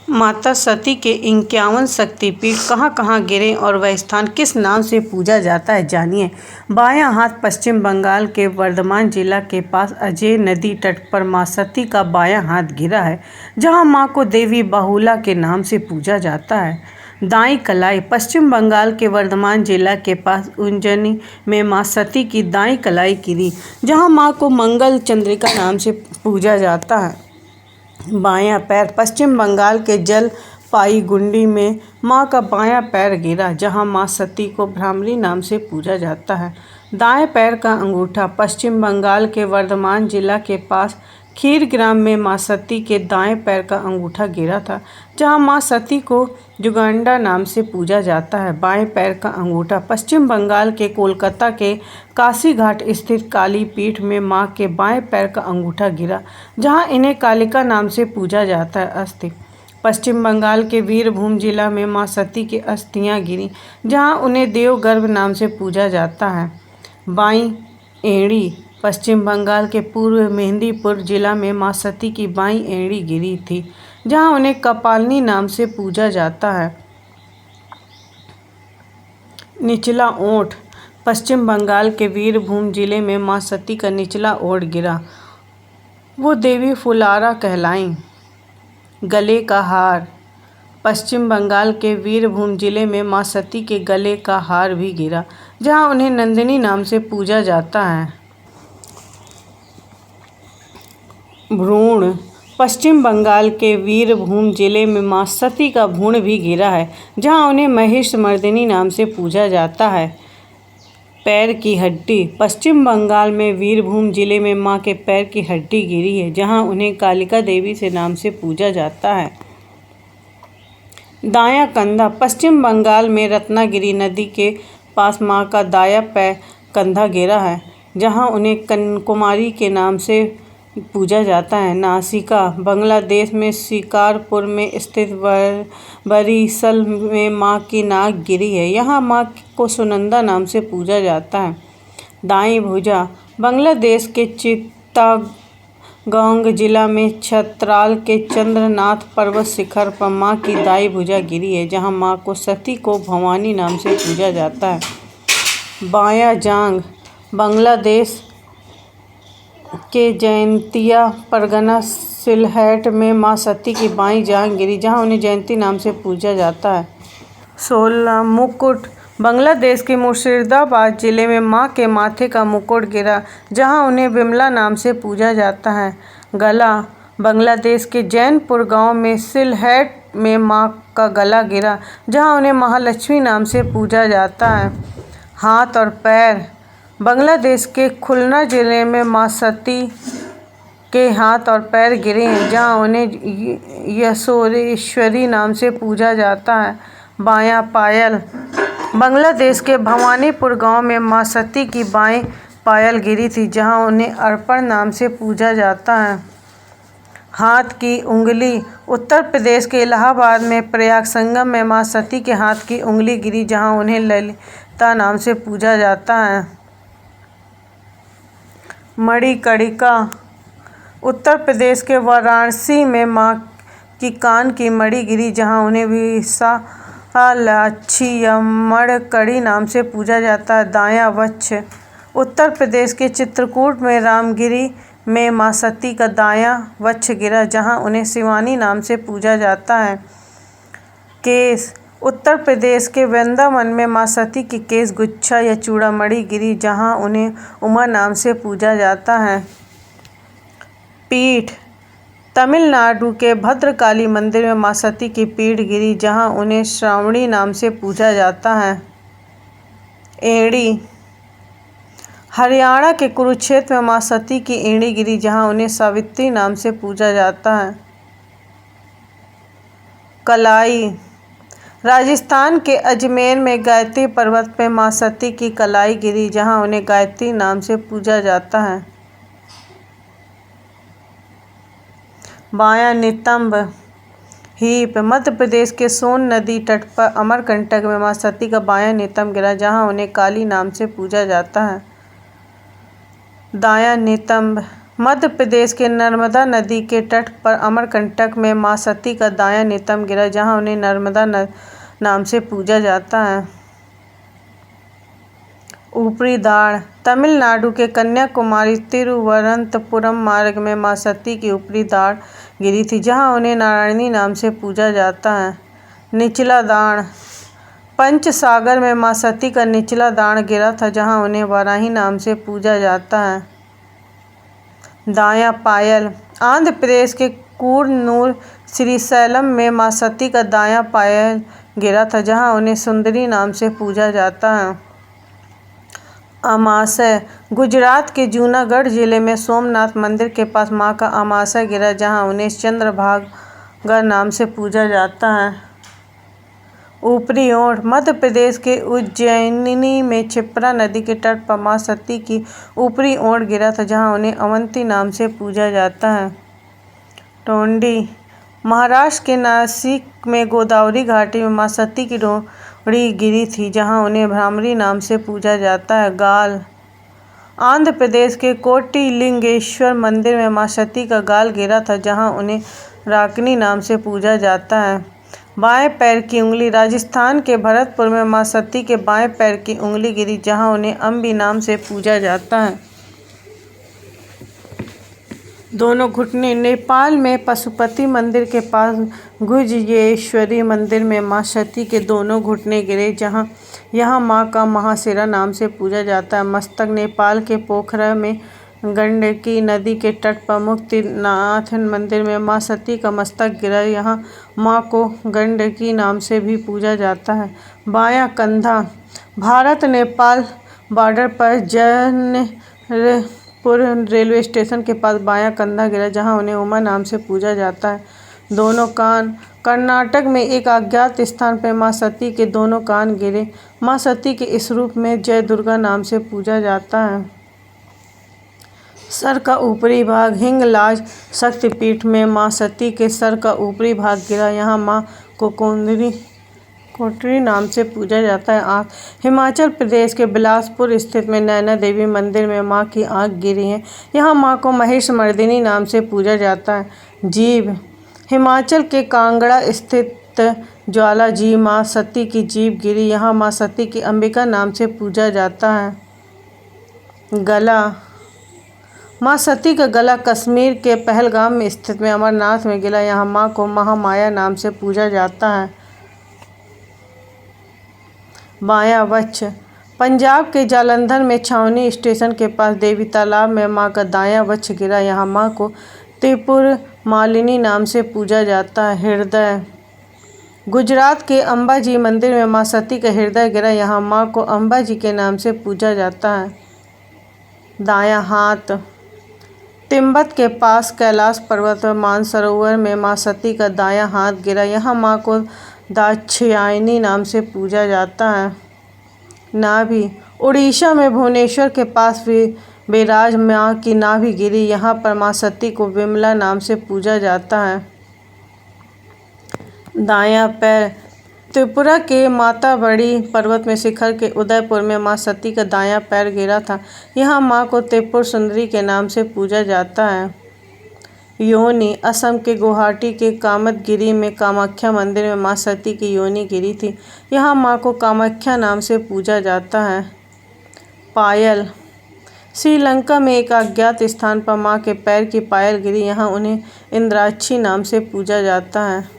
माता सती के 51 शक्तिपीठ कहाँ कहाँ गिरे और वह स्थान किस नाम से पूजा जाता है, जानिए। बायां हाथ पश्चिम बंगाल के वर्धमान जिला के पास अजय नदी तट पर मां सती का बायां हाथ गिरा है, जहां मां को देवी बहुला के नाम से पूजा जाता है। दाई कलाई पश्चिम बंगाल के वर्धमान जिला के पास उज्जैनी में मां सती की दाई कलाई गिरी, जहां मां को मंगल चंद्रिका नाम से पूजा जाता है। बायां पैर पश्चिम बंगाल के जलपाईगुड़ी में मां का बायां पैर गिरा, जहां मां सती को भ्रामरी नाम से पूजा जाता है। दाएं पैर का अंगूठा पश्चिम बंगाल के वर्धमान जिला के पास खीरग्राम में मां सती के दाएं पैर का अंगूठा गिरा था, जहां मां सती को जुगांडा नाम से पूजा जाता है। बाएं पैर का अंगूठा पश्चिम बंगाल के कोलकाता के काशी घाट स्थित काली पीठ में मां के बाएं पैर का अंगूठा गिरा, जहां इन्हें कालिका नाम से पूजा जाता है। अस्थि पश्चिम बंगाल के वीरभूम जिला में मां सती की अस्थियां गिरी, जहां उन्हें देवगर्भ नाम से पूजा जाता है। बाईं एड़ी पश्चिम बंगाल के पूर्व मेदिनीपुर जिला में मां सती की बाईं एड़ी गिरी थी, जहां उन्हें कपालिनी नाम से पूजा जाता है। निचला ओंठ पश्चिम बंगाल के वीरभूम जिले में मां सती का निचला ओंठ गिरा, वो देवी फुलारा कहलाईं। गले का हार पश्चिम बंगाल के वीरभूम जिले में मां सती के गले का हार भी गिरा, जहां उन्हें नंदिनी नाम से पूजा जाता है। भ्रूण पश्चिम बंगाल के वीरभूम जिले में मां सती का भ्रूण भी गिरा है, जहां उन्हें महिषमर्दिनी नाम से पूजा जाता है। पैर की हड्डी पश्चिम बंगाल में वीरभूम जिले में मां के पैर की हड्डी गिरी है, जहां उन्हें कालिका देवी से नाम से पूजा जाता है। दायां कंधा पश्चिम बंगाल में रत्नागिरी नदी के पास मां का दायां पैर कंधा गिरा है, जहां उन्हें कन्याकुमारी के नाम से पूजा जाता है। नासिका बांग्लादेश में शिकारपुर में स्थित बरिशल में मां की नाक गिरी है, यहाँ मां को सुनंदा नाम से पूजा जाता है। दाईं भुजा बांग्लादेश के चित्तागोंग जिला में छतराल के चंद्रनाथ पर्वत शिखर पर मां की दाईं भुजा गिरी है, जहाँ मां को सती को भवानी नाम से पूजा जाता है। बायां जांघ बांग्लादेश के जयंतिया परगना सिलहट में मां सती की बाईं जांघ गिरी, जहां उन्हें जयंती नाम से पूजा जाता है। 16 मुकुट बांग्लादेश के मुर्शिदाबाद जिले में मां के माथे का मुकुट गिरा, जहां उन्हें विमला नाम से पूजा जाता है। गला बांग्लादेश के जैनपुर गांव में सिलहट में मां का गला गिरा, जहां उन्हें महालक्ष्मी नाम से पूजा जाता है। हाथ और पैर बांग्लादेश के खुलना जिले में मां सती के हाथ और पैर गिरे हैं, जहां उन्हें यशोरेश्वरी नाम से पूजा जाता है। बायां पायल बांग्लादेश के भवानीपुर गांव में मां सती की बाईं पायल गिरी थी, जहां उन्हें अर्पण नाम से पूजा जाता है। हाथ की उंगली उत्तर प्रदेश के इलाहाबाद में प्रयाग संगम में मां सती के हाथ की उंगली गिरी, जहां उन्हें ललिता नाम से पूजा जाता है। मणिकर्णिका उत्तर प्रदेश के वाराणसी में मां की कान की मणि गिरी, जहां उन्हें विशालाक्षी या मणिकर्णी नाम से पूजा जाता है। दायां वक्ष उत्तर प्रदेश के चित्रकूट में रामगिरी में मां सती का दायां वक्ष गिरा, जहां उन्हें शिवानी नाम से पूजा जाता है। केस उत्तर प्रदेश के वृंदावन में मां सती की केश गुच्छा या चूड़ामणि गिरी, जहां उन्हें उमा नाम से पूजा जाता है। पीठ तमिलनाडु के भद्रकाली मंदिर में मां सती की पीठ गिरी, जहां उन्हें श्रावणी नाम से पूजा जाता है। एड़ी हरियाणा के कुरुक्षेत्र में मां सती की एड़ी गिरी, जहां उन्हें सावित्री नाम से पूजा जाता है। कलाई राजस्थान के अजमेर में गायत्री पर्वत पर मां सती की कलाई गिरी, जहां उन्हें गायत्री नाम से पूजा जाता है। बायां नितंब हीप मध्य प्रदेश के सोन नदी तट पर अमरकंटक में मां सती का बायां नितंब गिरा, जहां उन्हें काली नाम से पूजा जाता है। दायां नितंब मध्य प्रदेश के नर्मदा नदी के तट पर अमरकंटक में मां सती का दायां नितंब गिरा, जहां उन्हें नर्मदा नाम से पूजा जाता है। ऊपरी दाढ़। तमिलनाडु के कन्याकुमारी तिरुवनंतपुरम मार्ग में मां सती की ऊपरी दाढ़ गिरी थी, जहां उन्हें नारायणी नाम से पूजा जाता है। निचला दाढ़। पंचसागर में मां सती का निचला दाढ़ गिरा था, जहां उन्हें वाराही नाम से पूजा जाता है। दायां पायल। आंध्र प्रदेश के कूरनूर श्रीशैलम में मां सती का दायां पायल गिरा था, जहां उन्हें सुंदरी नाम से पूजा जाता है। अमाशय। गुजरात के जूनागढ़ जिले में सोमनाथ मंदिर के पास मां का अमाशय गिरा, जहां उन्हें चंद्रभागा नाम से पूजा जाता है। ऊपरी ओर। मध्य प्रदेश के उज्जैनी में क्षिप्रा नदी के तट पर मां सती की ऊपरी ओर गिरा था, जहां उन्हें अवंती नाम से पूजा जाता है। टोंडी। महाराष्ट्र के नासिक में गोदावरी घाटी में मां सती की डोरी गिरी थी, जहां उन्हें भ्रामरी नाम से पूजा जाता है। गाल। आंध्र प्रदेश के कोटिलिंगेश्वर मंदिर में मां सती का गाल गिरा था, जहां उन्हें राकिनी नाम से पूजा जाता है। बाएं पैर की उंगली। राजस्थान के भरतपुर में मां सती के बाएं पैर की उंगली गिरी, जहां उन्हें अम्बी नाम से पूजा जाता है। दोनों घुटने। नेपाल में पशुपति मंदिर के पास गुज्जेश्वरी मंदिर में मां सती के दोनों घुटने गिरे, जहां यहां मां का महाशिरा नाम से पूजा जाता है। मस्तक। नेपाल के पोखरा में गंडकी नदी के तट पर मुक्तिनाथ मंदिर में मां सती का मस्तक गिरा, यहां मां को गंडकी नाम से भी पूजा जाता है। बायां कंधा। भारत नेपाल बॉर्डर पर जनकपुर रेलवे स्टेशन के पास बायां कंधा गिरा, जहां उन्हें उमा नाम से पूजा जाता है। दोनों कान। कर्नाटक में एक अज्ञात स्थान पर मां सती के दोनों कान गिरे। मां सती के इस रूप में जय दुर्गा नाम से पूजा जाता है। सर का ऊपरी भाग। हिंगलाज शक्तिपीठ में मां सती के सर का ऊपरी भाग गिरा, यहां मां को कोटरी नाम से पूजा जाता है। आँख। हिमाचल प्रदेश के बिलासपुर स्थित में नैना देवी मंदिर में मां की आँख गिरी है, यहां मां को महिषमर्दिनी नाम से पूजा जाता है। जीभ। हिमाचल के कांगड़ा स्थित ज्वाला जी मां सती की जीभ गिरी, यहां मां सती की अंबिका नाम से पूजा जाता है। गला। मां सती का गला कश्मीर के पहलगाम में स्थित में अमरनाथ में गिरा, यहां मां को महामाया नाम से पूजा जाता है। बायां वक्ष। पंजाब के जालंधर में छावनी स्टेशन के पास देवी तालाब में मां का दायां वक्ष गिरा, यहां मां को त्रिपुर मालिनी नाम से पूजा जाता है। हृदय। गुजरात के अंबाजी मंदिर में मां सती का हृदय गिरा, यहां मां को अंबाजी के नाम से पूजा जाता है। दायां हाथ। तिब्बत के पास कैलाश पर्वत और मानसरोवर में मां सती का दायां हाथ गिरा, यहां मां को दाक्षायणी नाम से पूजा जाता है। नाभि। उड़ीसा में भुवनेश्वर के पास विराज मां की नाभि गिरी, यहां पर मां सती को विमला नाम से पूजा जाता है। दायां पैर। त्रिपुरा के माताबड़ी पर्वत में शिखर के उदयपुर में मां सती का दायां पैर गिरा था, यहां मां को त्रिपुर सुंदरी के नाम से पूजा जाता है। योनि। असम के गुवाहाटी के कामतगिरी में कामाख्या मंदिर में मां सती की योनि गिरी थी, यहां मां को कामाख्या नाम से पूजा जाता है। पायल। श्रीलंका में एक अज्ञात स्थान पर मां के पैर की पायल गिरी, यहां उन्हें इंद्राक्षी नाम से पूजा जाता है।